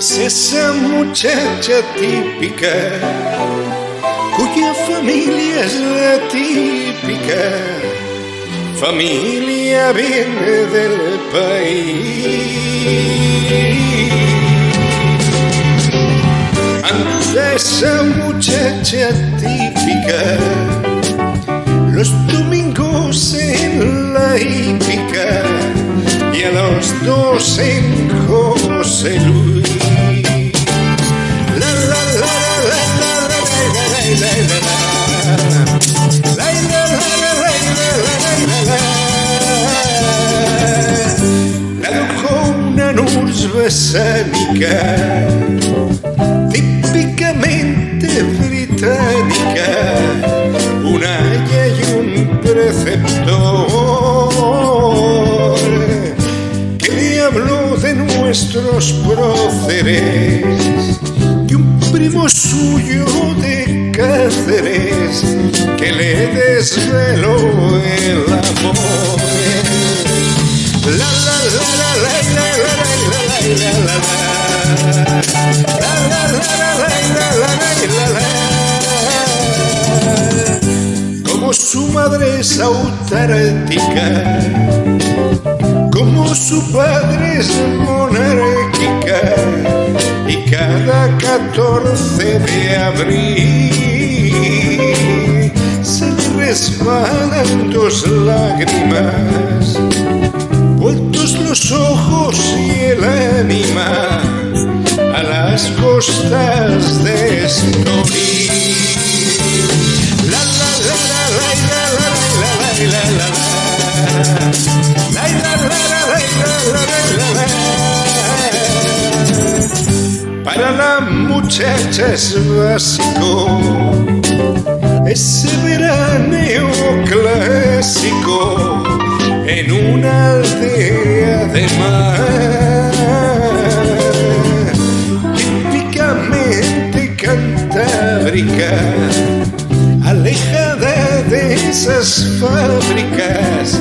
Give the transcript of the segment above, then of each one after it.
Es esa muchacha típica cuya familia es la típica familia, viene del país. Ante esa muchacha típica, los domingos en la hípica y a los dos en José Luis. La dejó una nurs besánica típicamente británica, un aya y un preceptor que le habló de nuestros próceres, y un primo suyo de Cáceres que le desveló el amor. La la la la la la la la. Como su madre es autártica, como su padre es monárquica, y cada 14 de abril se le resbalan 2 lágrimas, vueltos los ojos y el ánima a las costas de Estoril. La la la la la la la la la la la. Para la muchacha es básico ese veraneo clásico en una aldea de mar, típicamente cantábrica, alejada de esas fábricas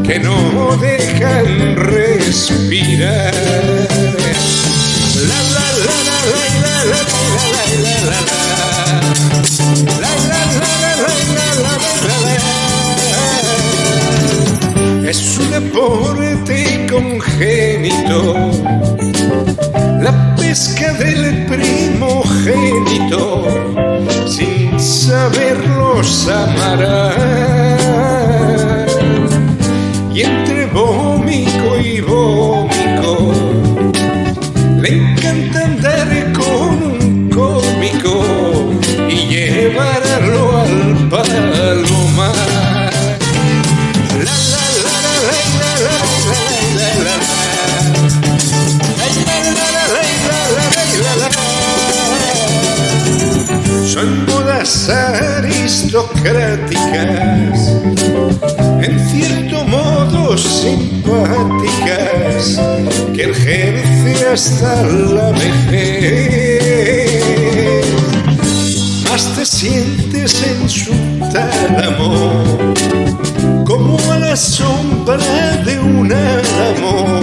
que no dejan respirar. La la la la la la la la la la la. Es un deporte congénito, la pesca del primogénito, sin saberlos amarán, y entre vómico y vómico le encanta andar con un cómico y llevarlo al palomar. La la la la la la la la la. Son bodas aristocráticas, en cierto modo simpáticas, que ejerce hasta la vejez. Más te sientes en su tálamo, como a la sombra de un álamo,